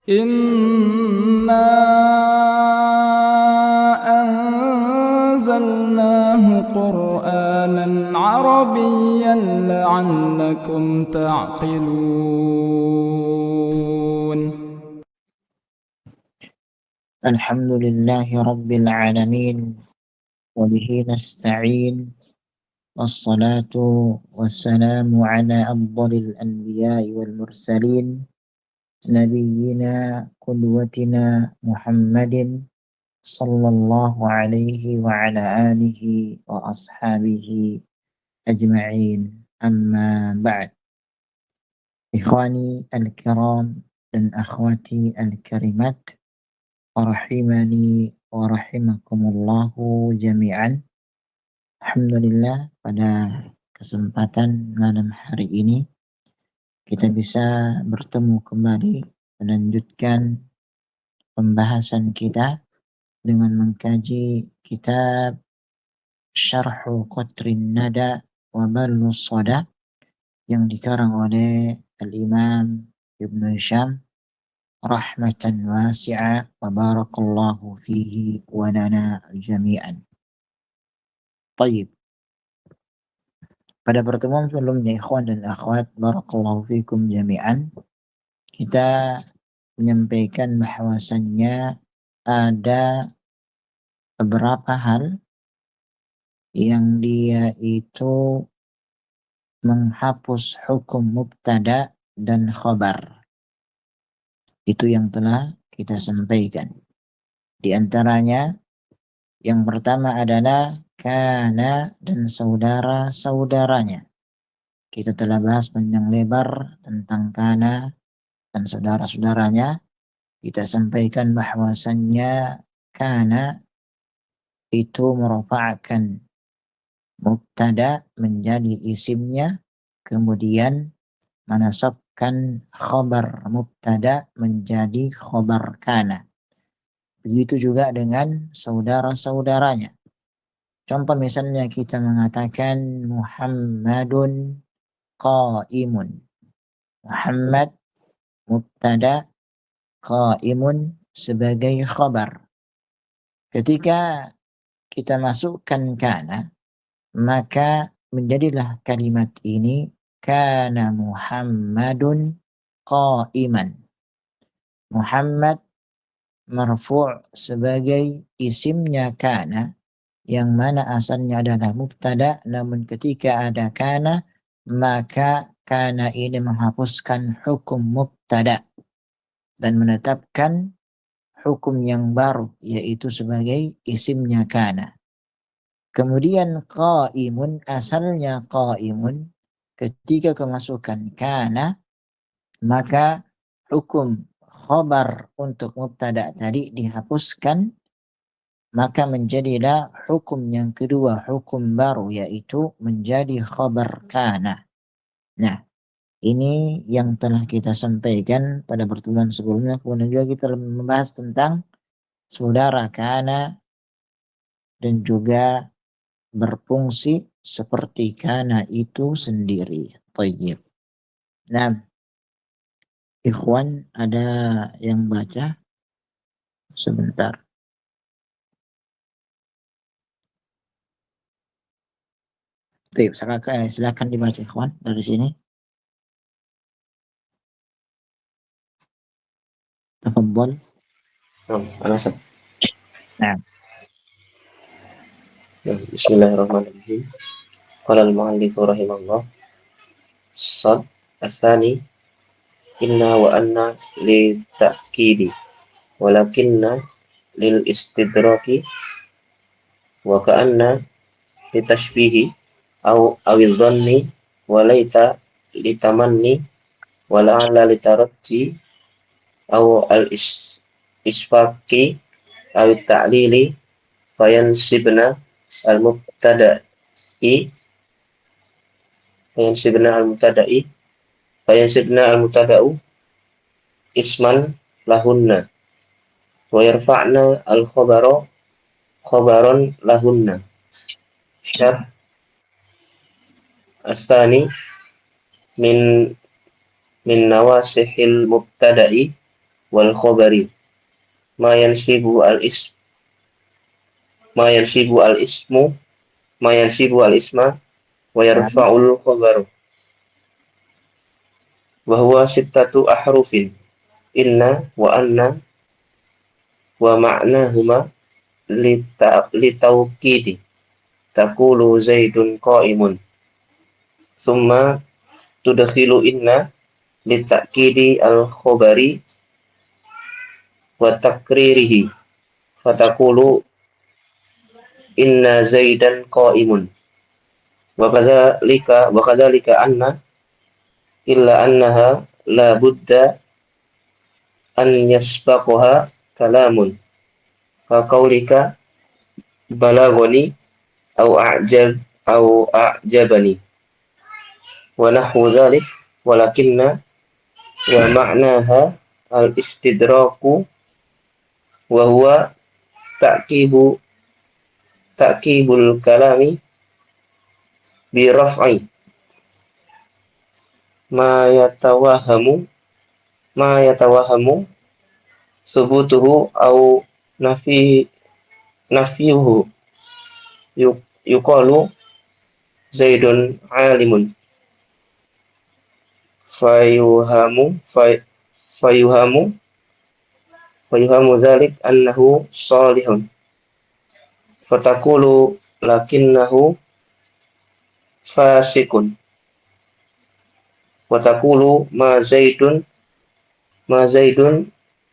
إنا أنزلناه قرآنا عربيا لعلكم تعقلون. الحمد لله رب العالمين وبه نستعين والصلاة والسلام على أفضل الأنبياء والمرسلين نبينا قدوتنا محمد صلى الله عليه وعلى آله وأصحابه أجمعين أما بعد. إخواني الكرام dan akhwati al-karimat rahimani wa rahimakumullahu jami'an. Alhamdulillah, pada kesempatan malam hari ini kita bisa bertemu kembali melanjutkan pembahasan kita dengan mengkaji kitab Syarhu Qatrin Nada wa Balus Sada yang dikarang oleh Al-Imam Ibnu Hisham rahmatan wasi'a wa barakallahu fihi wa lana jami'an. Baik. Pada pertemuan sebelumnya ikhwan dan akhwat barakallahu fikum jami'an, kita menyampaikan bahwasannya ada beberapa hal yang dia itu menghapus hukum mubtada dan khabar. Itu yang telah kita sampaikan. Di antaranya yang pertama adalah kana dan saudara-saudaranya. Kita telah bahas panjang lebar tentang kana dan saudara-saudaranya. Kita sampaikan bahwasannya kana itu merupakan mubtada menjadi isimnya, kemudian menasabkan khabar mubtada menjadi khabar kana. Begitu juga dengan saudara-saudaranya. Contoh misalnya kita mengatakan Muhammadun qaimun. Muhammad mubtada, qaimun sebagai khabar. Ketika kita masukkan kana, maka menjadilah kalimat ini kana Muhammadun qaiman. Muhammad marfu' sebagai isimnya kana, yang mana asalnya adalah mubtada, namun ketika ada kana maka kana ini menghapuskan hukum mubtada dan menetapkan hukum yang baru, yaitu sebagai isimnya kana. Kemudian qaimun, asalnya qaimun, ketika kemasukan kana maka hukum khabar untuk mubtada tadi dihapuskan, maka menjadilah hukum yang kedua, hukum baru, yaitu menjadi khabar kana. Nah, ini yang telah kita sampaikan pada pertemuan sebelumnya. Kemudian juga kita membahas tentang saudara kana dan juga berfungsi seperti kana itu sendiri. Tayyib. Nah, ikhwan, ada yang baca? Sebentar. Baik, silakan dibaca ikhwan dari sini. Tafadhol. Nah. Bismillahirrahmanirrahim. Qala al-mu'allif rahimahullah. Sad asani inna wa anna li ta'kidi walakinna lil istidraki wa ka'anna li tashbihi awil dhanni wa laita li tamanni wa la'ala li taratti aw al isfaqi aw ta'lili fayansibna al mubtada'i fayansibna al mubtada'u isman lahunna wa yarfa'na al khabaron lahunna. Syar astani min nawasihil mubtada'i wal khabari ma yansibu al ism ma yansibu al ismu ma yansibu al isma wa نعم. yarfa'ul khabaru wa huwa sittatu ahrufin inna wa anna wa ma'nahuma litawkidi taqulu zaidun qa'imun thumma tudkhilu inna litakidi al khabari wa takririhi fataqulu inna zaidan qa'imun wa kadzalika anna illa annaha la budda an yasbaqaha kalamun ka qaulika balagoni au a'jabani wa nahwu dzalik walakinna wa ma'naha al istidraku wa huwa ta'kibu ta'kibul kalami bi raf'i ma yatawahamu subutuhu au nafiyuhu yuqalu zaidun alimun fayuhamu fay, fayuhamu fayuhamu dzalik annahu salihun fatakulu lakinnahu fasikun watakulu ma zaidun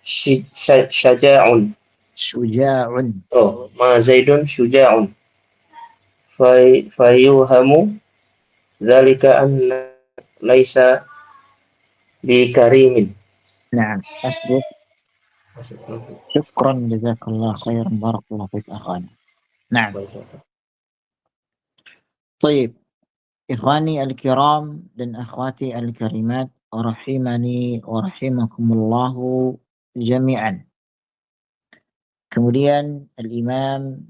syaja'un شجاع. ma zaidun syuja'un fayuhamu dzalika anna laisa bi karimin. نعم أسبق. شكرا جزاك الله خيرا بارك الله فيك أخانا. نعم. طيب إخواني الكرام dan akhwati al-karimat rahimani wa rahimakumullahu jami'an. Kemudian Al-Imam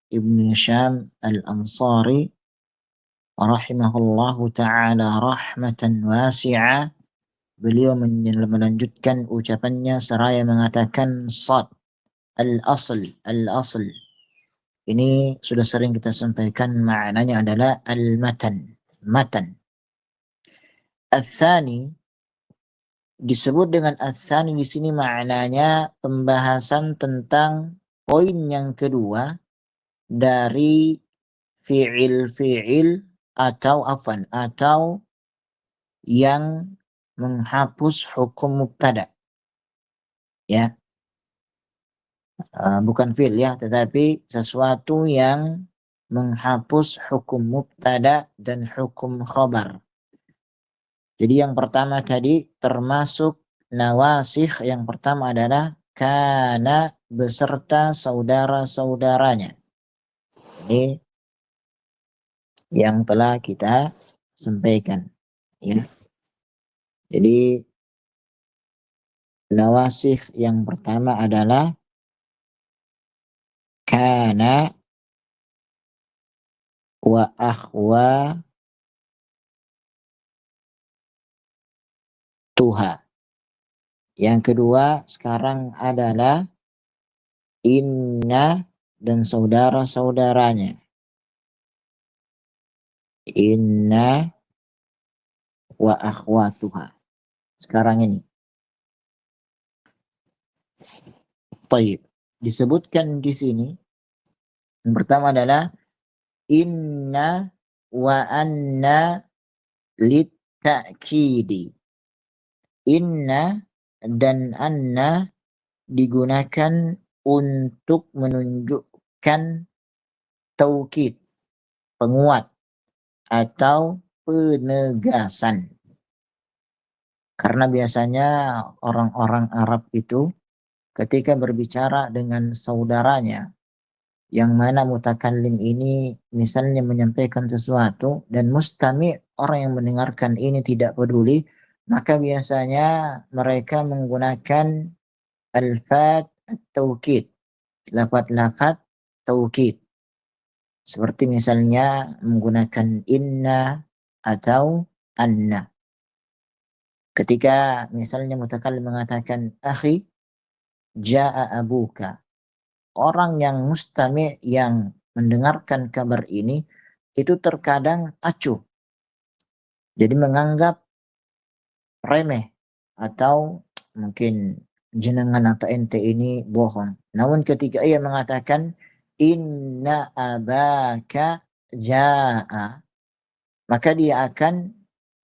Ibn Hisham Al-Ansari rahimahullahu ta'ala rahmatan wasi'ah, beliau melanjutkan ucapannya seraya mengatakan sad, al-asl. Ini sudah sering kita sampaikan, maknanya adalah al-matan, matan. Al-thani disebut dengan al-thani di sini maknanya pembahasan tentang poin yang kedua dari fi'il atau yang menghapus hukum mubtada, ya. Bukan fi'il ya, tetapi sesuatu yang menghapus hukum mubtada dan hukum khabar. Jadi yang pertama tadi termasuk nawasikh, yang pertama adalah kana beserta saudara-saudaranya. Ini yang telah kita sampaikan, ya. Jadi nawasikh yang pertama adalah kana wa akhwatuha. Yang kedua sekarang adalah inna dan saudara-saudaranya. Inna wa akhwatuha. Sekarang ini. Taib. Disebutkan di sini yang pertama adalah inna wa anna litta'kidi. Inna dan anna digunakan untuk menunjukkan taukid, penguat atau penegasan. Karena biasanya orang-orang Arab itu ketika berbicara dengan saudaranya, yang mana mutakallim ini misalnya menyampaikan sesuatu dan mustami', orang yang mendengarkan ini tidak peduli, maka biasanya mereka menggunakan alfat at-taukid, lafaz-lafaz taukid. Seperti misalnya menggunakan inna atau anna. Ketika misalnya mutakallim mengatakan akhi jaa abuka, orang yang mustami' yang mendengarkan kabar ini itu terkadang acuh, jadi menganggap remeh atau mungkin jenengan atau ente ini bohong. Namun ketika ia mengatakan inna abaka jaa, maka dia akan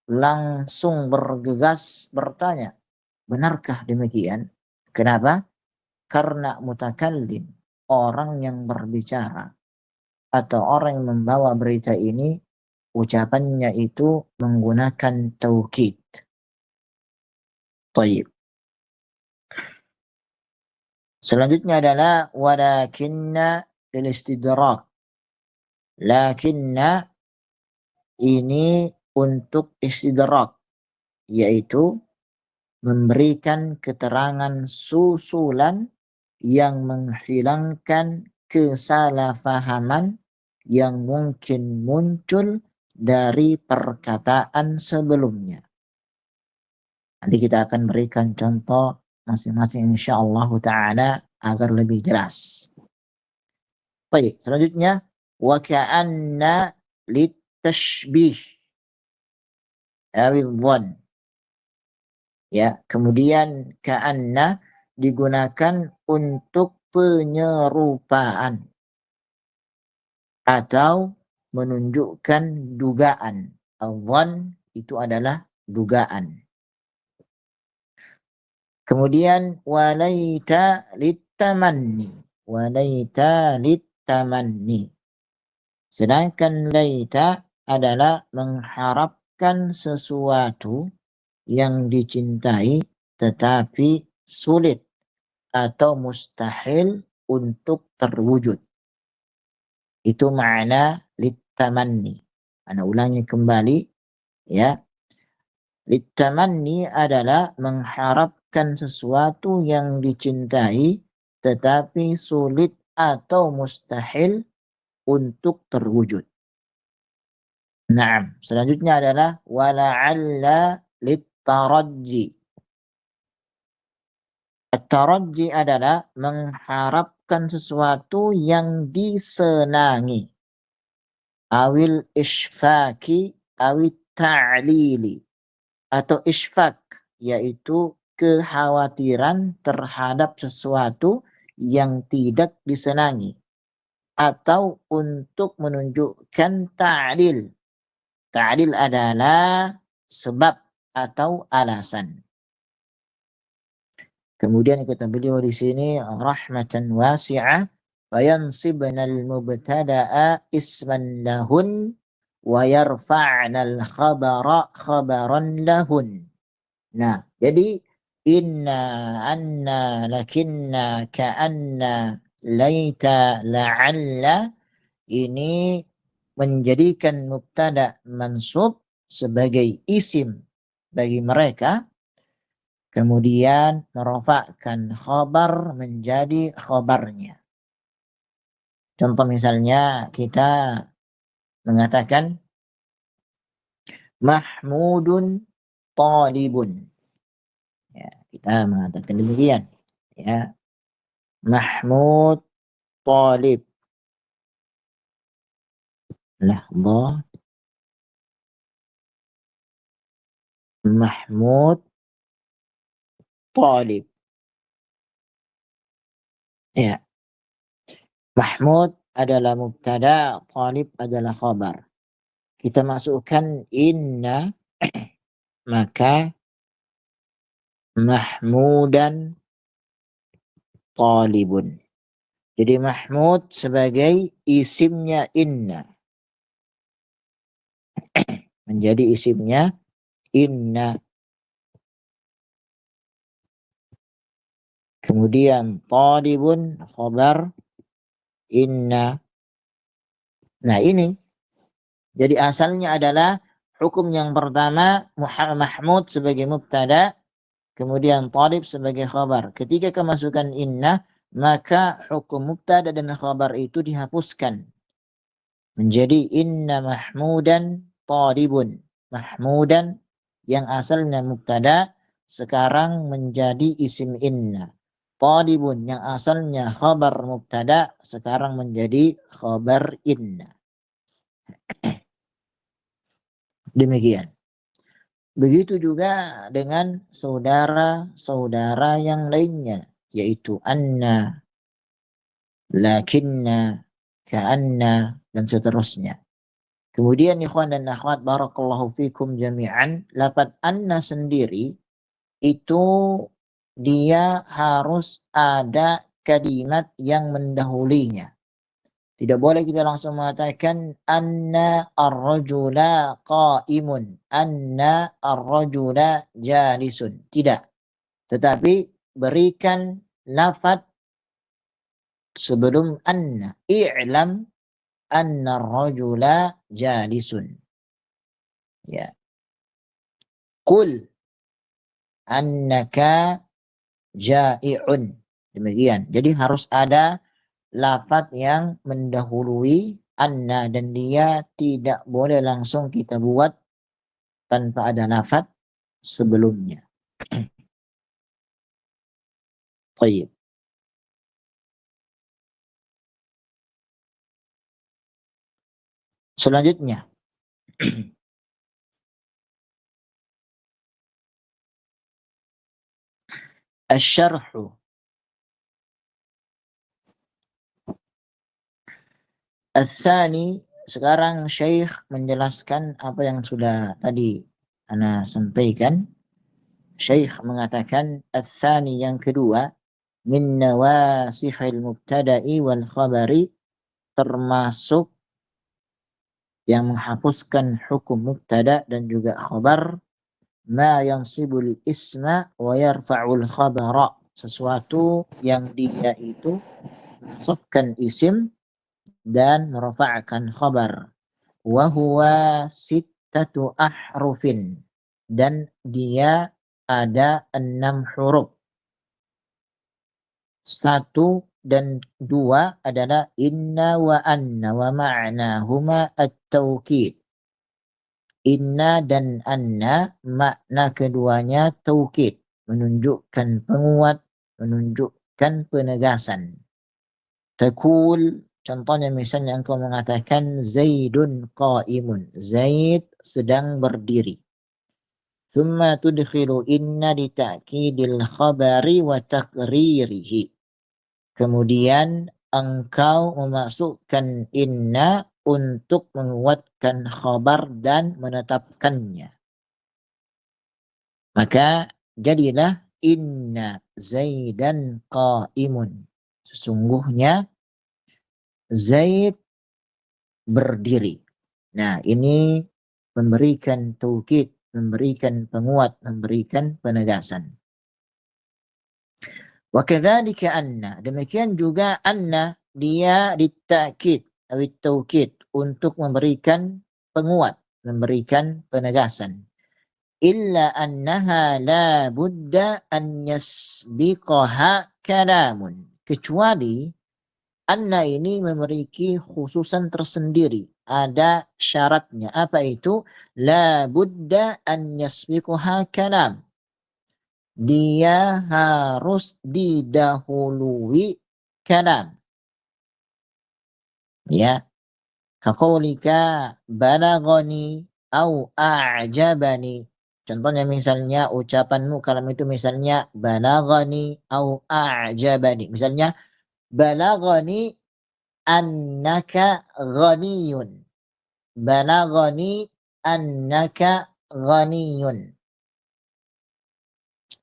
langsung bergegas bertanya, benarkah demikian? Kenapa? Karena mutakallim, orang yang berbicara atau orang yang membawa berita ini, ucapannya itu menggunakan taukid. Taib. Selanjutnya adalah walakinna lil istidrak. Lakinna ini untuk istidrak, yaitu memberikan keterangan susulan yang menghilangkan kesalahpahaman yang mungkin muncul dari perkataan sebelumnya. Nanti kita akan berikan contoh masing-masing insyaallah ta'ala agar lebih jelas. Baik, selanjutnya wa ka'anna litashbih awil dhann. Ya, kemudian ka'anna digunakan untuk penyerupaan atau menunjukkan dugaan. Al-dhann itu adalah dugaan. Kemudian walaita litamanni. Walaita litamanni. Sedangkan laita adalah mengharapkan sesuatu yang dicintai tetapi sulit atau mustahil untuk terwujud. Itu makna litamanni. Ana ulangi kembali ya. Litamanni adalah mengharapkan sesuatu yang dicintai tetapi sulit atau mustahil untuk terwujud. Naam, selanjutnya adalah wala'alla littaraji. At-taraji adalah mengharapkan sesuatu yang disenangi. Awil isfaki awit ta'lili. Atau isfak, yaitu kekhawatiran terhadap sesuatu yang tidak disenangi. Atau untuk menunjukkan ta'lil. Ta'lil adalah sebab atau alasan. Kemudian kata beliau di sini rahmatan wasi'ah fayansibna al-mubtada'a isman lahun wa yarfa'na al-khabara khabaran lahun. Nah, jadi inna, anna, lakinna, ka'anna, laita, la'alla ini menjadikan mubtada mansub sebagai isim bagi mereka, kemudian merofakkan khabar menjadi khabarnya. Contoh misalnya kita mengatakan Mahmudun talibun. Ya, kita mengatakan demikian. Ya. Mahmud talib. Lahbah. Mahmud talib. Ya. Mahmud adalah mubtada, talib adalah khabar. Kita masukkan inna, maka Mahmudan talibun. Jadi Mahmud sebagai isimnya inna. Menjadi isimnya inna. Kemudian talibun khabar inna. Nah ini. Jadi asalnya adalah hukum yang pertama Mahmud sebagai mubtada, kemudian talib sebagai khabar. Ketika kemasukan inna, maka hukum mubtada dan khabar itu dihapuskan. Menjadi inna mahmudan talibun. Mahmudan yang asalnya mubtada sekarang menjadi isim inna. Talibun yang asalnya khabar mubtada sekarang menjadi khabar inna. Demikian. Begitu juga dengan saudara-saudara yang lainnya, yaitu anna, lakinna, ka'anna, dan seterusnya. Kemudian ikhwan dan akhwat barakallahu fikum jami'an, lafaz anna sendiri itu dia harus ada kalimat yang mendahulinya. Tidak boleh kita langsung mengatakan anna ar-rajula qa'imun, anna ar-rajula jalisun. Tidak. Tetapi berikan lafaz sebelum anna. I'lam anna ar-rajula jalisun. Ya. Qul annaka ja'i'un. Demikian. Jadi harus ada lafaz yang mendahului anna dan dia tidak boleh langsung kita buat tanpa ada lafaz sebelumnya. Baik. Selanjutnya asy-syarhu. Ats-tsani, sekarang Syekh menjelaskan apa yang sudah tadi ana sampaikan. Syekh mengatakan ats-tsani yang kedua min nawasikhil mubtada'i wal khabari, termasuk yang menghapuskan hukum mubtada dan juga khabar, ma yansibul isma wa yarfa'ul khabara, sesuatu yang dia itu menasabkan isim dan merafa'kan khabar. Wa huwa sittatu ahrufin, dan dia ada 6 huruf. 1 dan 2 adalah inna wa anna wa ma'nahuma at-taukid. Inna dan anna makna keduanya taukid, menunjukkan penguat, menunjukkan penegasan. Takul, contohnya misalnya engkau mengatakan Zaidun qa'imun, Zaid sedang berdiri. Thumma tudkhilu inna li ta'kidil khabari wa taqririhi. Kemudian engkau memasukkan inna untuk menguatkan khabar dan menetapkannya. Maka jadilah inna Zaidan qa'imun. Sesungguhnya Zaid berdiri. Nah, ini memberikan taukid, memberikan penguat, memberikan penegasan. Wa kadzalika anna, demikian juga anna, dia ditakid atau taukid untuk memberikan penguat, memberikan penegasan. Illa annaha la budda an yasbiqaha kalamun, kecuali anna ini memiliki khususan tersendiri, ada syaratnya. Apa itu? La budda an yasbiqaha kalam, dia harus didahului kalam. Ya, kaqaulika balagani au a'jabani. Contohnya misalnya ucapanmu kalam itu misalnya balagani au a'jabani. Misalnya balagani annaka ghaniyun. Balagani annaka ghaniyun.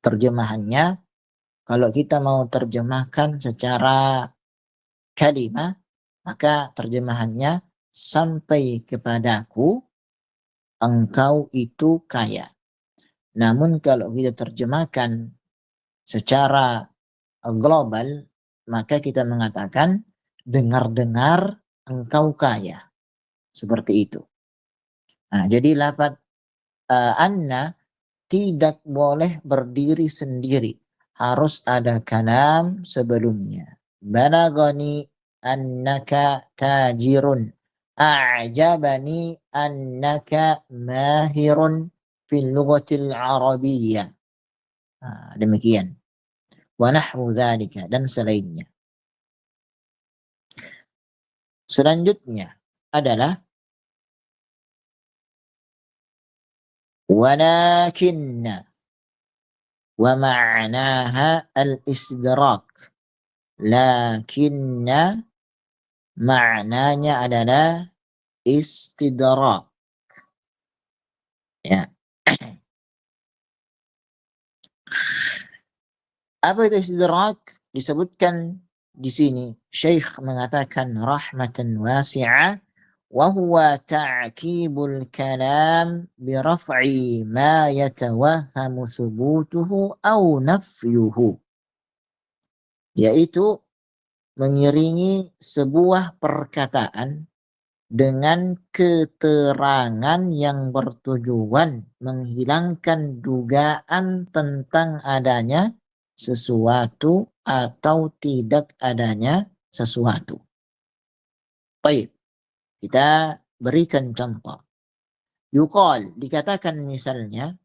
Terjemahannya, kalau kita mau terjemahkan secara kalimah, maka terjemahannya sampai kepadaku engkau itu kaya. Namun kalau kita terjemahkan secara global, maka kita mengatakan dengar-dengar engkau kaya. Seperti itu. Nah, jadi lafaz anna tidak boleh berdiri sendiri. Harus ada kalam sebelumnya. Balagani annaka tajirun. A'jabani annaka mahirun fil lughatil arabiyyah. Nah, demikian. Wa nahwu dzalika, dan selainnya. Selanjutnya adalah walakinna wa ma'naha al-istidrak. Lakinna maknanya adalah istidrak. Ya. Apa itu istidrak? Disebutkan di sini Syekh mengatakan rahmatan wasi'ah wa huwa ta'kibul kalam bi raf'i ma yatawahhamu thubutuhu aw nafyuhu, yaitu mengiringi sebuah perkataan dengan keterangan yang bertujuan menghilangkan dugaan tentang adanya sesuatu atau tidak adanya sesuatu. Baik, kita berikan contoh. Yuqal, dikatakan misalnya,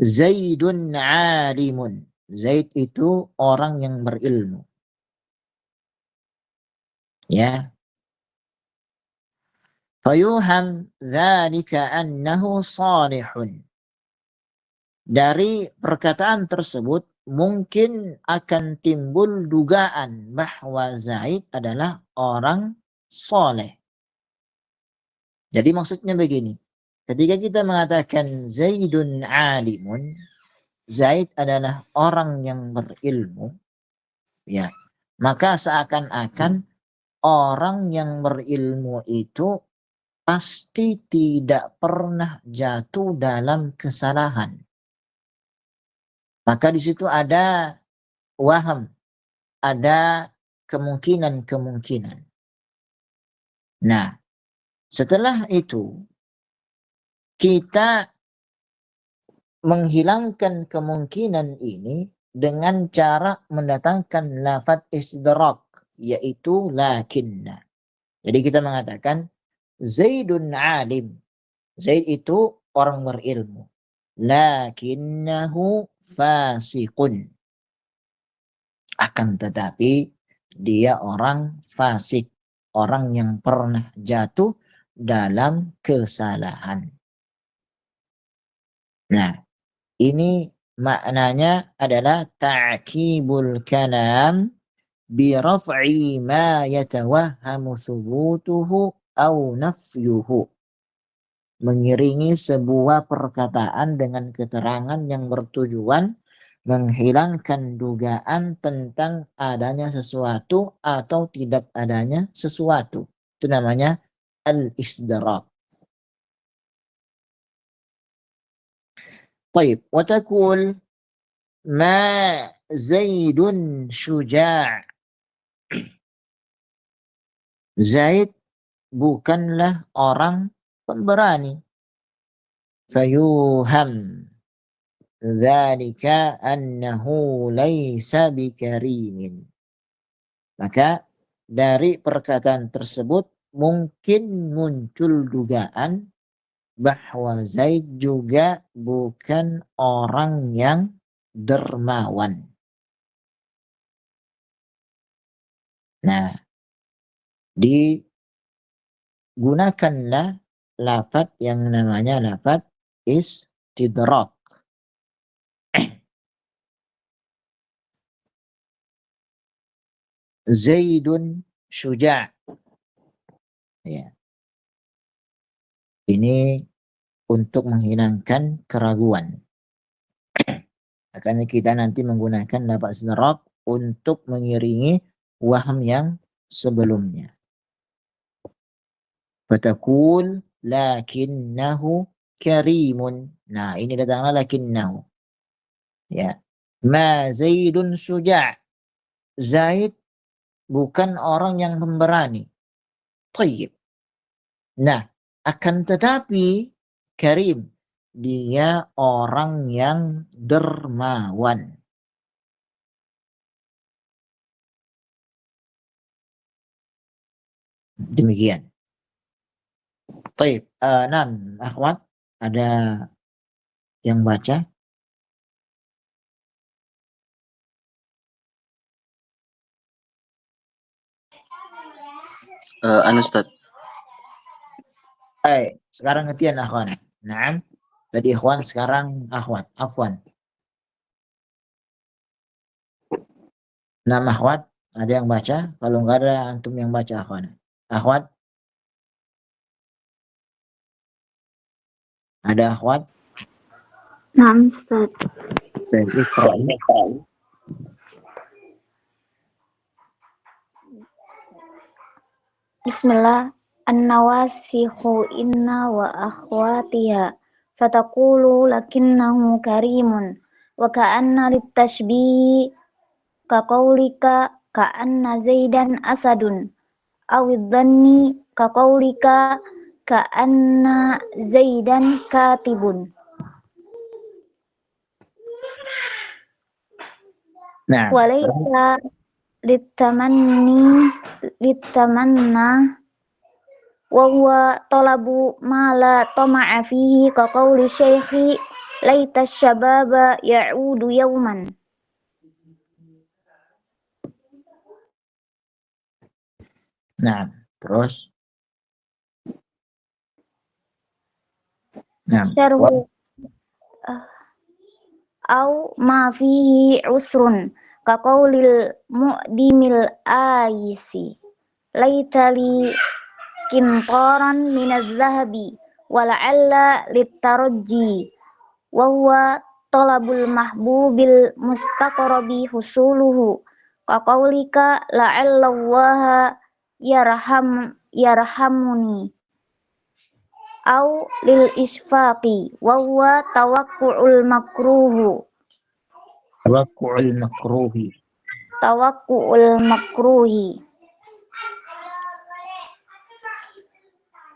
Zaidun alimun. Zaid itu orang yang berilmu. Ya. Fayuham dzalika annahu salihun. Dari perkataan tersebut mungkin akan timbul dugaan bahwa Zaid adalah orang soleh. Jadi maksudnya begini, ketika kita mengatakan Zaidun alimun, Zaid adalah orang yang berilmu, ya, maka seakan-akan orang yang berilmu itu pasti tidak pernah jatuh dalam kesalahan. Maka di situ ada waham, ada kemungkinan-kemungkinan. Nah, setelah itu kita menghilangkan kemungkinan ini dengan cara mendatangkan lafaz istidrak, yaitu lakinna. Jadi kita mengatakan Zaidun alim. Zaid itu orang berilmu. Lakinnahu fasiqun. Akan tetapi dia orang fasik, orang yang pernah jatuh dalam kesalahan. Nah, ini maknanya adalah ta'kibul kalam bi raf'i ma yatawahhamu thubutuhu aw nafyuhu. Mengiringi sebuah perkataan dengan keterangan yang bertujuan menghilangkan dugaan tentang adanya sesuatu atau tidak adanya sesuatu. Itu namanya al-istidrak. Baik, wa taqul ma Zaidun syuja'. Zaid bukanlah orang pemberani. Fayuham dzalika annahu laisa bikarimin. Maka dari perkataan tersebut mungkin muncul dugaan bahwa Zaid juga bukan orang yang dermawan. Nah, digunakanlah lafaz yang namanya lafaz istidrak. Zaidun syuja'. Ya. Ini untuk menghilangkan keraguan. Makanya kita nanti menggunakan lafaz istidrak untuk mengiringi waham yang sebelumnya. Fatakul lakinnahu karimun. Nah, ini datanglah lakinnahu. Ya. Ma Zaidun syuja'. Zaid bukan orang yang pemberani. Tayyib. Nah, akan tetapi karim, dia orang yang dermawan. Demikian. Baik, akhwat, ada yang baca? Ustaz. Sekarang gantian akhwan. Naam. Tadi ikhwan, sekarang akhwat. Afwan. Nama akhwat, ada yang baca? Kalau enggak ada, antum yang baca akhwan. Akhwat? Ada akhwat? Naam, Ustaz. Baik, iqra. Bismillah. An-nawasihu inna wa akhwatiha fataqulu lakinnahu karimun wa ka'anna litashbihi kaqaulika ka'anna zaidan asadun awidhanni kaqaulika ka'anna zaidan katibun. Nah, Walaysa litamanna wa huwa talabu ma la tama'a fihi ka qawli syekhi laita syababa ya'udu yawman. nah, terus. Nah, Syarhu au ma fihi usrun ka qawlil mu'dimil ayisi laita li kintaran minaz zahabi wa la'alla litarajji wa huwa talabul mahbubil mustaqrabi husuluhu ka qaulika la'allallaha yarhamuni au lil isfaqi wa huwa tawakku'ul makruhu tawakku'ul makruhi.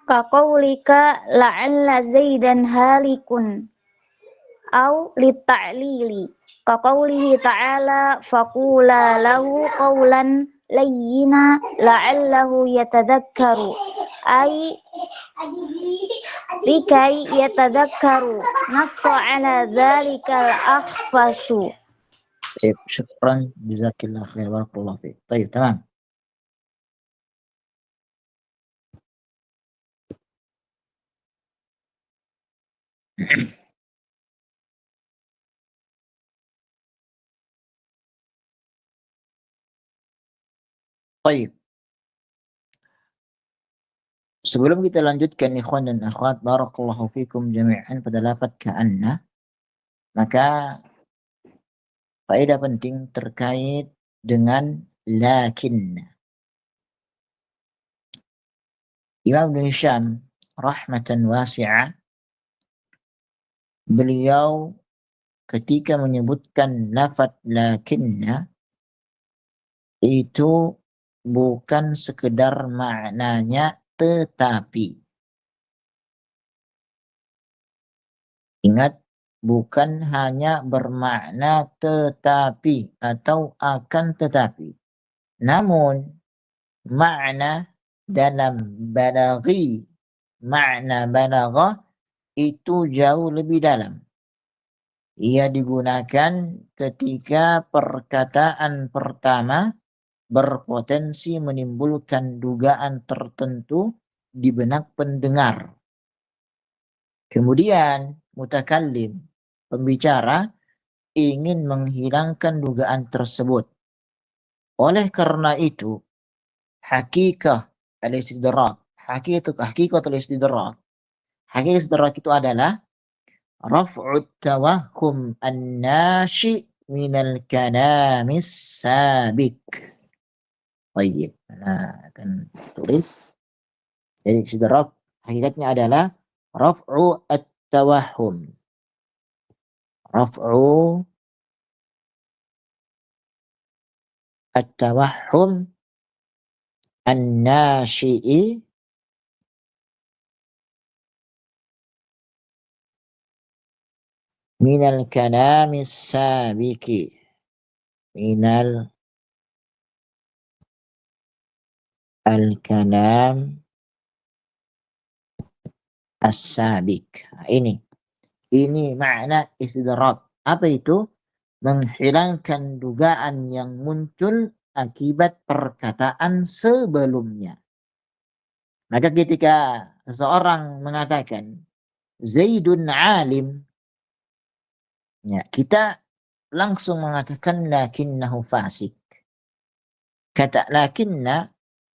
ka qaulika la'alla zaidan halikun au lita'lili ka qaulihi ta'ala faqula lahu qawlan layyina la'allahu yatadhakkaru ay likai yatadhakkaru nassa ala dhalikal akhfashu. Baik, syukran, jazakillah khair, barakallahu fiik. Baik, tamam. Baik. Sebelum kita lanjutkan ikhwan dan akhwat, barakallahu fikum jami'an, pada lafaz ka'anna, maka faedah penting terkait dengan lakin. Imam Ibn Hisham rahmatan wasi'ah, beliau ketika menyebutkan lafaz lakinna itu bukan sekedar maknanya tetapi. Ingat, bukan hanya bermakna tetapi atau akan tetapi. Namun makna dalam balaghi, makna balaghah itu jauh lebih dalam. Ia digunakan ketika perkataan pertama berpotensi menimbulkan dugaan tertentu di benak pendengar. Kemudian mutakallim, pembicara, ingin menghilangkan dugaan tersebut. Oleh karena itu, hakikah al-istidrak, hakikat al-istidrak itu adalah raf'ut tawahhum an-nashi minal kalamis sabik. Baik, nah akan tulis. Jadi istidrak hakikatnya adalah raf'u at-tawahhum. Raf'u at-tawahhum an-nashi'i minal kalamis sabiki. Minal al-kalam as-sabiq. Nah, ini makna istidrak. Apa itu? Menghilangkan dugaan yang muncul akibat perkataan sebelumnya. Maka ketika seseorang mengatakan Zaidun alim, ya, kita langsung mengatakan lakinnahu fasik. Kata lakinna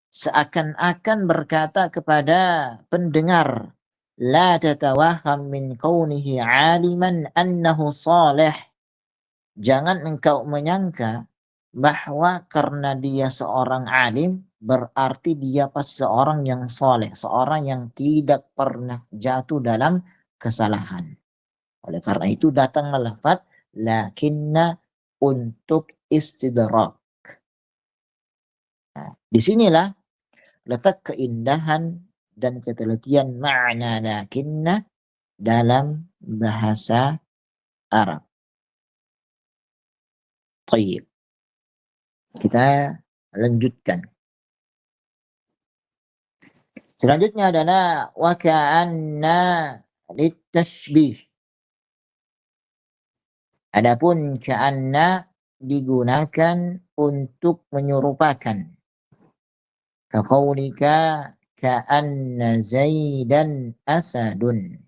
seakan-akan berkata kepada pendengar, la tatawaham min kaunihi aliman annahu salih. Jangan engkau menyangka bahwa karena dia seorang alim berarti dia pasti seorang yang soleh, seorang yang tidak pernah jatuh dalam kesalahan. Oleh karena itu datanglah lafaz lakinna untuk istidrak. Nah, disinilah letak keindahan dan ketelitian makna lakinna dalam bahasa Arab. Baik, kita lanjutkan. Selanjutnya adalah wa ka'anna litashbih. Adapun ka'anna digunakan untuk menyerupakan. Kaqaulika ka'anna Zaidan asadun.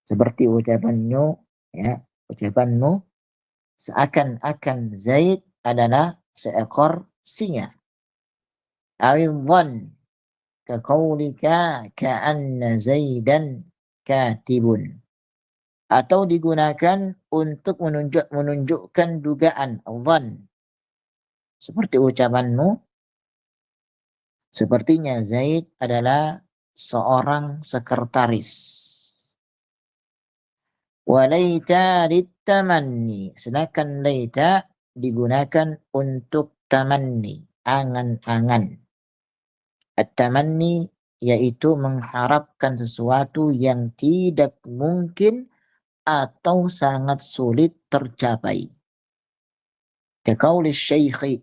Seperti ucapanmu, ya, ucapanmu seakan-akan Zaid adalah seekor singa. Awidhan kaqaulika ka'anna Zaidan katibun. Atau digunakan untuk menunjukkan dugaan dhan. Seperti ucapanmu, sepertinya Zaid adalah seorang sekretaris. Walaita litamanni. Sedangkan laita digunakan untuk tamanni, angan-angan. At-tamanni yaitu mengharapkan sesuatu yang tidak mungkin atau sangat sulit tercapai. Kaqauli syekhi,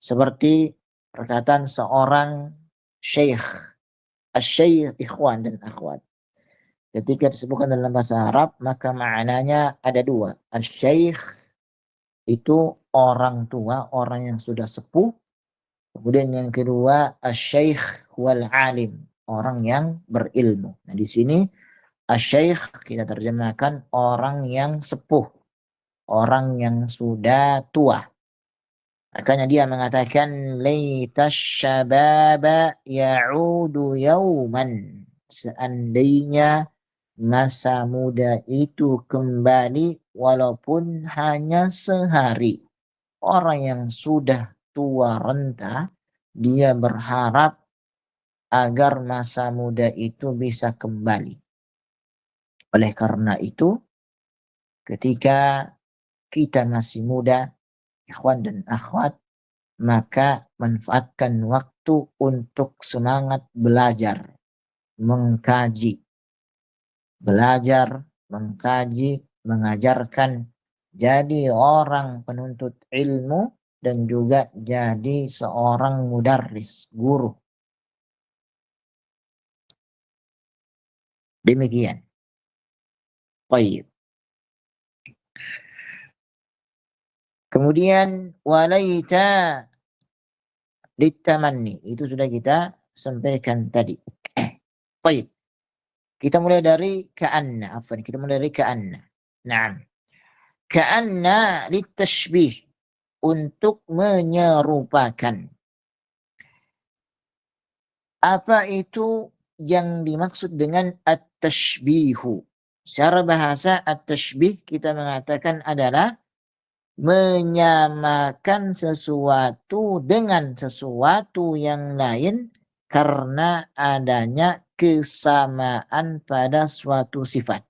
seperti perkataan seorang syekh. Asy-syekh ikhwan dan akhwat. Ketika disebutkan dalam bahasa Arab, maka maknanya ada dua. Asy-syekh itu orang tua, orang yang sudah sepuh. Kemudian yang kedua, asy-syekh wal alim, orang yang berilmu. Nah, di sini asy-syekh kita terjemahkan orang yang sepuh, orang yang sudah tua. Makanya dia mengatakan laitash syababa ya'udu yauman. Seandainya masa muda itu kembali walaupun hanya sehari. Orang yang sudah tua renta, dia berharap agar masa muda itu bisa kembali. Oleh karena itu, ketika kita masih muda, ikhwan dan akhwat, maka manfaatkan waktu untuk semangat belajar, mengkaji. Belajar, mengkaji, mengajarkan, jadi orang penuntut ilmu dan juga jadi seorang mudarris, guru. Demikian. Baik. Kemudian walaita litamanni, itu sudah kita sampaikan tadi. Baik. Kita mulai dari ka'anna, kita mulai dari ka'anna. Naam. Ka'anna litashbih, untuk menyerupakan. Apa itu yang dimaksud dengan at-tashbihu? Secara bahasa at-tashbih kita mengatakan adalah menyamakan sesuatu dengan sesuatu yang lain karena adanya kesamaan pada suatu sifat.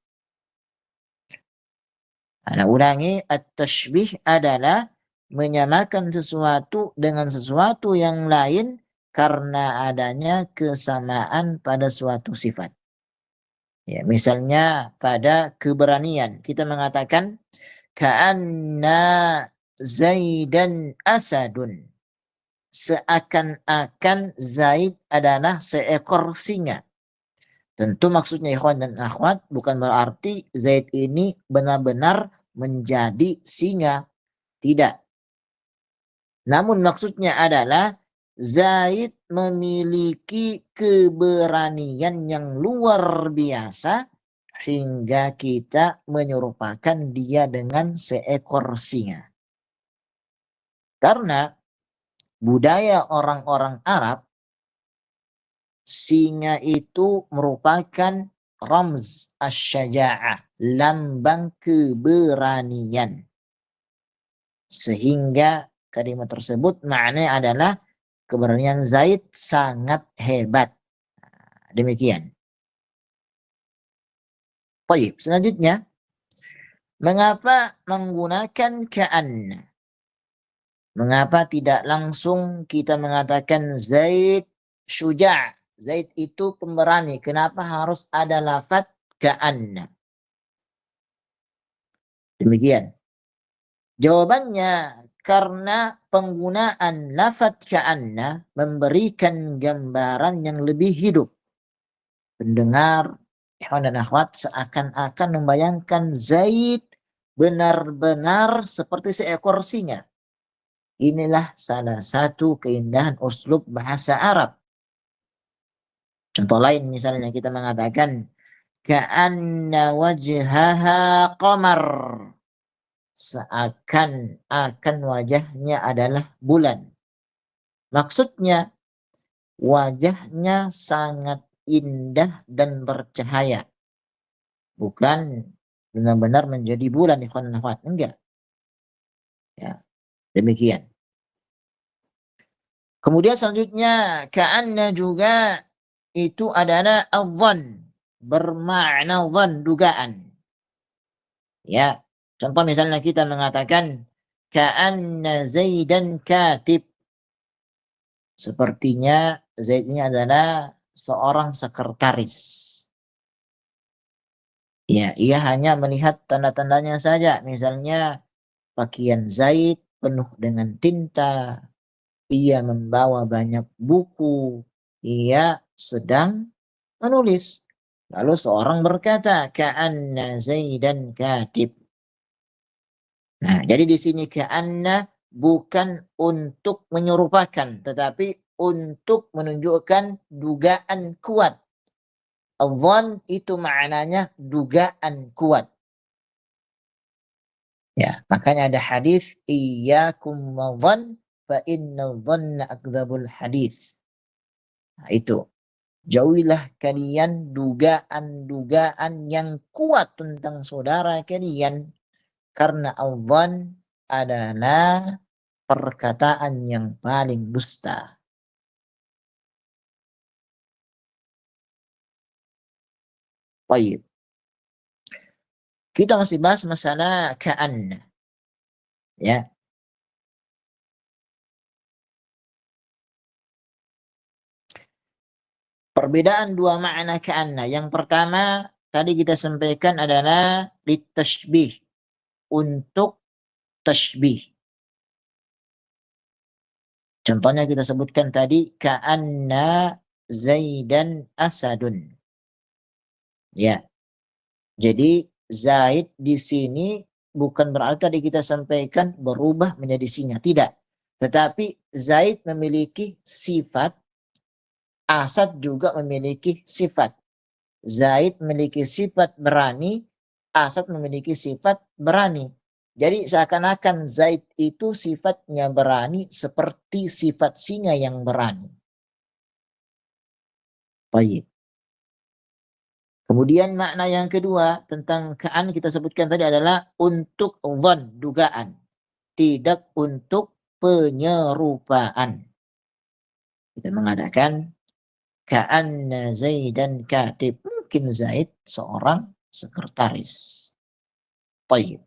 Ana ulangi, at-tashbih adalah menyamakan sesuatu dengan sesuatu yang lain karena adanya kesamaan pada suatu sifat. Ya, misalnya pada keberanian kita mengatakan ka'anna Zaidan asadun. Seakan-akan Zaid adalah seekor singa. Tentu maksudnya ikhwan dan akhwat bukan berarti Zaid ini benar-benar menjadi singa. Tidak. Namun maksudnya adalah Zaid memiliki keberanian yang luar biasa hingga kita menyerupakan dia dengan seekor singa. Karena budaya orang-orang Arab, singa itu merupakan ramz asy-syaja'ah, lambang keberanian. Sehingga kalimat tersebut maknanya adalah keberanian Zaid sangat hebat. Demikian. Baik, selanjutnya, mengapa menggunakan ka'anna? Mengapa tidak langsung kita mengatakan Zaid syuja'? Zaid itu pemberani. Kenapa harus ada lafaz ka'anna? Demikian. Jawabannya karena penggunaan lafaz ka'anna memberikan gambaran yang lebih hidup. Pendengar, ikhwan dan akhwat seakan-akan membayangkan Zaid benar-benar seperti seekor singa. Inilah salah satu keindahan uslub bahasa Arab. Contoh lain misalnya kita mengatakan ka'anna wajhaha qamar. Seakan-akan wajahnya adalah bulan. Maksudnya wajahnya sangat indah dan bercahaya. Bukan benar-benar menjadi bulan, ikhwan dan akhwat. Enggak. Ya, demikian. Kemudian selanjutnya ka'anna juga itu adalah adhan, bermakna dhan, dugaan. Ya, contoh misalnya kita mengatakan ka'anna Zaidan katib. Sepertinya Zaid ini adalah seorang sekretaris. Ya, ia hanya melihat tanda-tandanya saja. Misalnya pakaian Zaid penuh dengan tinta. Ia membawa banyak buku. Ia sedang menulis. Lalu seorang berkata, ka'anna Zaidan katib. Nah, jadi di sini ka'anna bukan untuk menyerupakan, tetapi untuk menunjukkan dugaan kuat. Adhan itu maknanya dugaan kuat. Ya, makanya ada hadis iyyakum wadhann fa innal dhanna akdzabul hadis. Nah, itu. Jauhilah kalian dugaan-dugaan yang kuat tentang saudara kalian karena adhan adalah perkataan yang paling dusta. Baik. Kita masih bahas masalah ka'anna. Ya. Perbedaan dua makna ka'anna. Yang pertama tadi kita sampaikan adalah litashbih, untuk tashbih. Contohnya kita sebutkan tadi ka'anna Zaidan asadun. Ya. Jadi Zaid di sini bukan berarti tadi kita sampaikan berubah menjadi singa, tidak. Tetapi Zaid memiliki sifat, Asad juga memiliki sifat. Zaid memiliki sifat berani, Asad memiliki sifat berani. Jadi seakan-akan Zaid itu sifatnya berani seperti sifat singa yang berani. Baik. Kemudian makna yang kedua tentang ka'an kita sebutkan tadi adalah untuk dhan, dugaan. Tidak untuk penyerupaan. Kita mengatakan ka'anna Zaidan katib. Mungkin Zaid seorang sekretaris. Baik.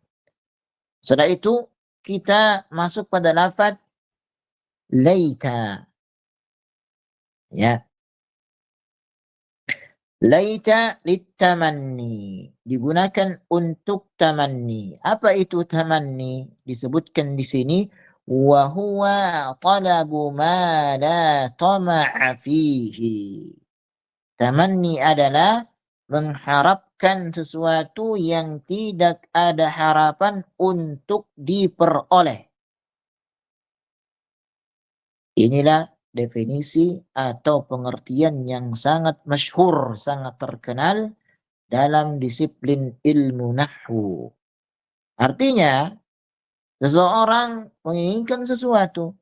Setelah itu kita masuk pada lafaz laita. Ya. Laita litamanni. Digunakan untuk tamanni. Apa itu tamanni? Disebutkan di sini wa huwa talabu ma la tama'a fihi. Tamanni adalah mengharapkan sesuatu yang tidak ada harapan untuk diperoleh. Inilah definisi atau pengertian yang sangat masyhur, sangat terkenal dalam disiplin ilmu nahwu. Artinya, seseorang menginginkan sesuatu,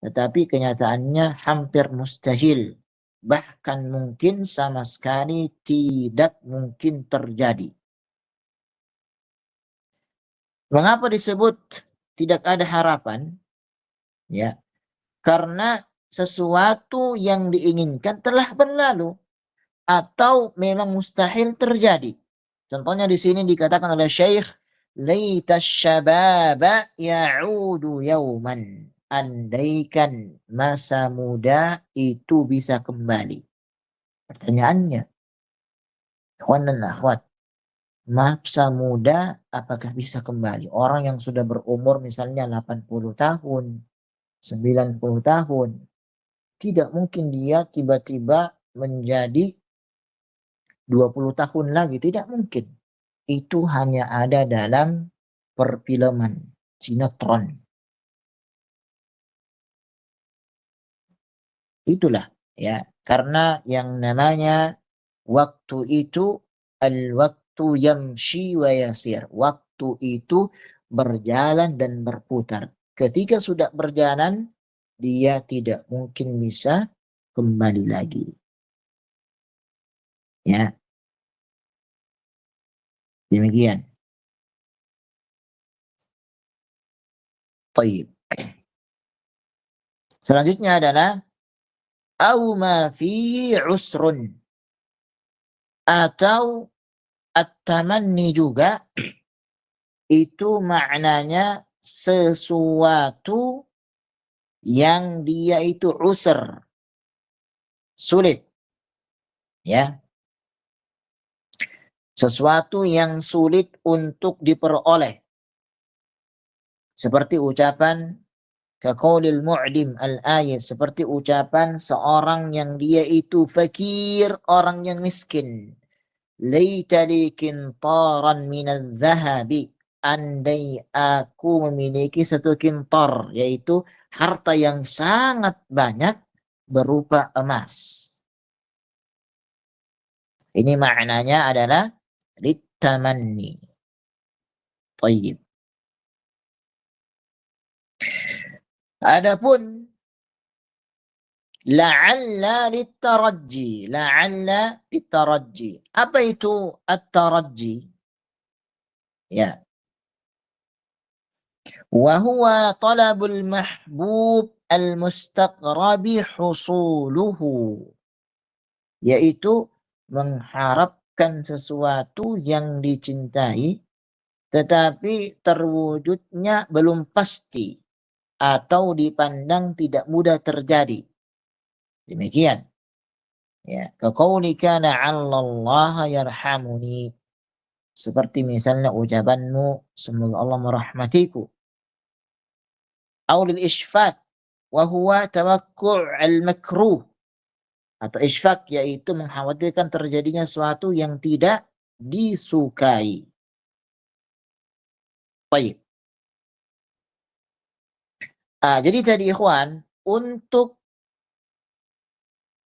tetapi kenyataannya hampir mustahil, bahkan mungkin sama sekali tidak mungkin terjadi. Mengapa disebut tidak ada harapan? Ya, karena sesuatu yang diinginkan telah berlalu atau memang mustahil terjadi. Contohnya di sini dikatakan oleh Syekh, laita syababa ya'udu yauman. Andaikan masa muda itu bisa kembali. Pertanyaannya, ikhwan dan akhwat, masa muda apakah bisa kembali? Orang yang sudah berumur misalnya 80 tahun, 90 tahun, tidak mungkin dia tiba-tiba menjadi 20 tahun lagi, tidak mungkin. Itu hanya ada dalam perfilman, sinetron. Itulah ya, karena yang namanya waktu itu al-waktu yamshi wa yasir. Waktu itu berjalan dan berputar. Ketika sudah berjalan, dia tidak mungkin bisa kembali lagi. Ya, demikian. Baik. Selanjutnya adalah au ma fihi usrun, atau at-tamanni juga itu maknanya sesuatu yang dia itu usr, sulit, ya, sesuatu yang sulit untuk diperoleh, seperti ucapan kaqaulil mu'dim al-ayat, seperti ucapan seorang yang dia itu fakir, orang yang miskin. Laita li kintaran minadz zahabi, andai aku memiliki satu kintar, yaitu harta yang sangat banyak berupa emas. Ini maknanya adalah litamanni. Tayyib. Adapun la'alla litaraji, la'alla litaraji. Apa itu at-taraji? Ya. Wa huwa talabul mahbub al-mustaqrabi husuluhu. Yaitu mengharapkan sesuatu yang dicintai tetapi terwujudnya belum pasti atau dipandang tidak mudah terjadi. Demikian. Ya, kaqaulika la'allallaha yarhamuni. Seperti misalnya ucapanmu, semoga Allah merahmatiku. Aulil isfaq wa huwa tawakku' al-makruh. Atau isfaq yaitu mengkhawatirkan terjadinya sesuatu yang tidak disukai. Baik. Jadi tadi ikhwan, untuk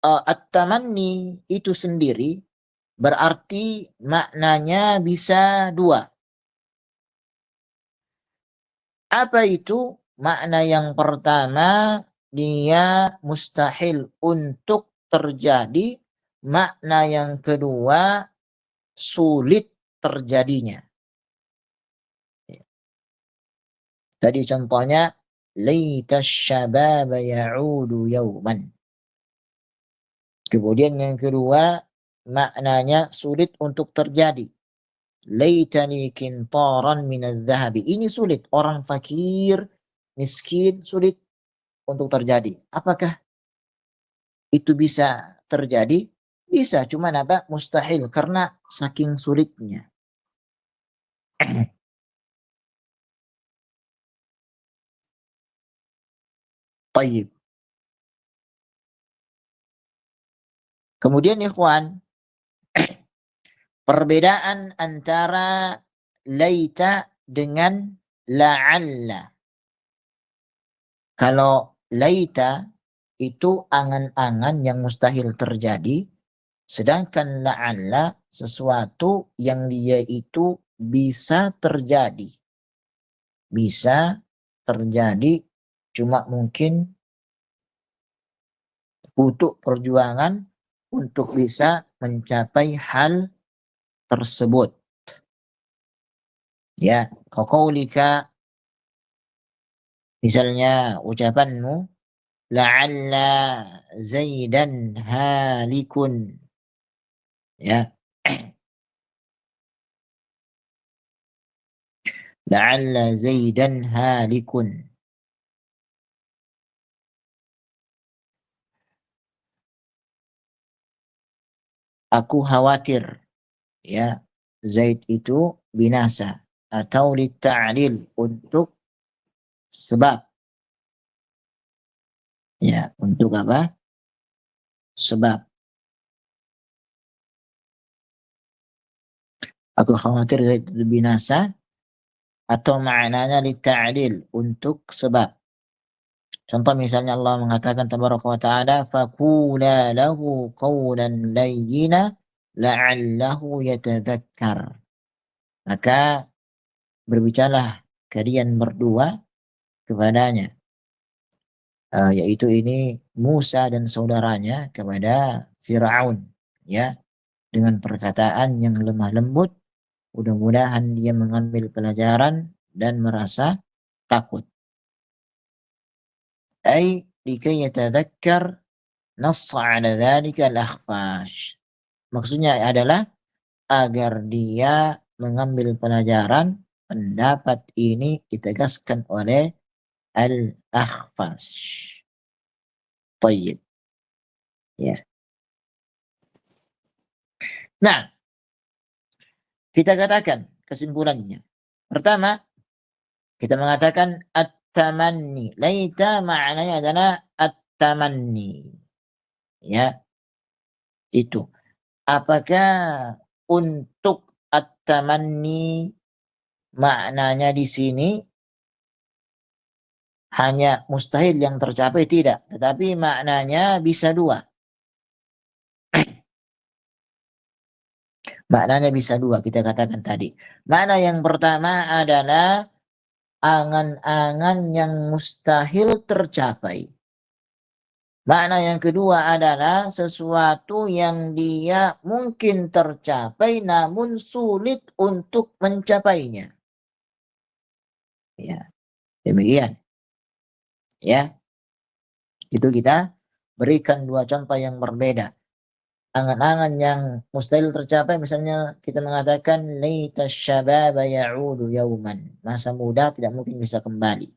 at-tamanni itu sendiri berarti maknanya bisa dua. Apa itu? Makna yang pertama, dia mustahil untuk terjadi. Makna yang kedua, sulit terjadinya. Tadi contohnya, laita syababa ya'udu yauman. Kemudian yang kedua, maknanya sulit untuk terjadi. Laitani kintaran minadz zahabi. Ini sulit. Orang fakir, miskin, sulit untuk terjadi. Apakah itu bisa terjadi? Bisa, cuman apa? Mustahil karena saking sulitnya. Baik. Kemudian ikhwan, perbedaan antara laita dengan la'alla. Kalau laita itu angan-angan yang mustahil terjadi, sedangkan la'alla sesuatu yang dia itu bisa terjadi. Bisa terjadi, cuma mungkin butuh perjuangan untuk bisa mencapai hal tersebut. Ya, kaqaulika, misalnya ucapanmu, la'alla Zaidan halikun. Ya, la'alla Zaidan halikun. Aku khawatir, ya, Zaid itu binasa. Atau lita'lil, untuk sebab. Ya, untuk apa? Sebab. Aku khawatir Zaid itu binasa, atau maknanya lita'lil, untuk sebab. Contoh misalnya Allah mengatakan tabaraka wa ta'ala, faqula lahu qawlan layyina la'allahu yatadzakkar. Maka berbicaralah kalian berdua kepadanya, yaitu ini Musa dan saudaranya kepada Firaun, ya, dengan perkataan yang lemah lembut, mudah-mudahan dia mengambil pelajaran dan merasa takut. Ay likai yatadzakkar nassa ala dzalika al-akhfash. Maksudnya adalah agar dia mengambil pelajaran. Pendapat ini ditegaskan oleh Al-Akhfash. Tayyib. Ya. Nah, kita katakan kesimpulannya. Pertama, kita mengatakan at-tamanni. Laita maknanya adalah at-tamanni. Ya, itu. Apakah untuk at-tamanni maknanya di sini hanya mustahil yang tercapai? Tidak, tetapi maknanya bisa dua. Maknanya bisa dua, kita katakan tadi. Makna yang pertama adalah angan-angan yang mustahil tercapai. Makna yang kedua adalah sesuatu yang dia mungkin tercapai namun sulit untuk mencapainya. Ya, demikian. Ya, itu kita berikan dua contoh yang berbeda. Angan-angan yang mustahil tercapai, misalnya kita mengatakan laita syababa ya'udu yauman, masa muda tidak mungkin bisa kembali.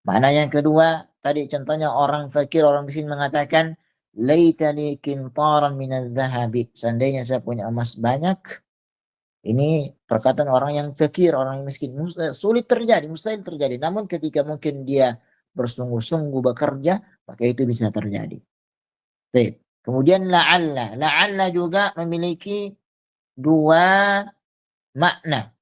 Makna yang kedua, tadi contohnya orang fakir, orang miskin mengatakan laita li qintaran minadz zahabi, seandainya saya punya emas banyak. Ini perkataan orang yang fakir, orang yang miskin, sulit terjadi, mustahil terjadi. Namun ketika mungkin dia bersungguh-sungguh bekerja, maka itu bisa terjadi. Baik. Kemudian la'alla. La'alla juga memiliki dua makna.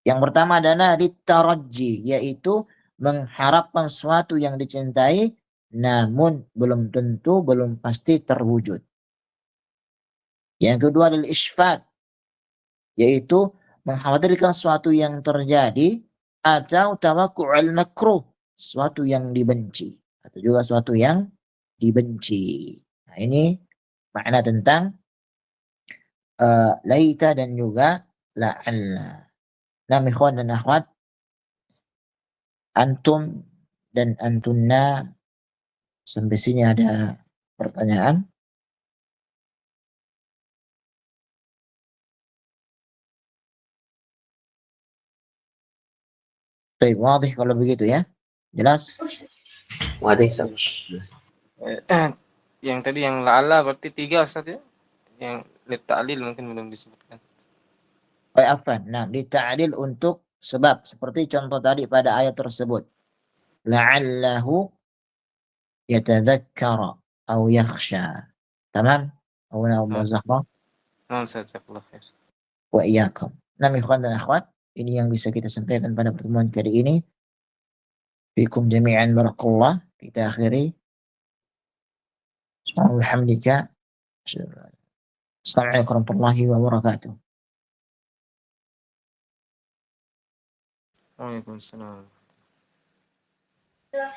Yang pertama adalah litaraji, yaitu mengharapkan sesuatu yang dicintai namun belum tentu, belum pasti terwujud. Yang kedua adalah isfaq, yaitu mengkhawatirkan sesuatu yang terjadi, atau tawakku'al makruh, sesuatu yang dibenci, atau juga sesuatu yang dibenci. Nah, ini makna tentang laita dan juga la'alla. Nah, ikhwan dan akhwat, antum dan antunna, sampai sini ada pertanyaan? Baik, wadih kalau begitu ya. Jelas? Wadih. Yang tadi yang la'alla berarti 3 Ustaz ya? Yang litta'lil mungkin belum disebutkan. Baik, afwan. Nah, dita'lil untuk sebab, seperti contoh tadi pada ayat tersebut. La'allahu yatadzakkara aw yakhsha. Tamam? Awna wa barzakha Naam, Ustaz. Jazakallah khair. wa iyyakum. Nah, ikhwan dan akhwat, ini yang bisa kita sampaikan pada pertemuan kali ini. Fikum jami'an barakallah. Kita akhiri. Alhamdulillah. Assalamualaikum warahmatullahi wabarakatuh. Waalaikumsalam.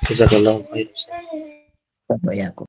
Jazakallahu khair. Wa iyyakum.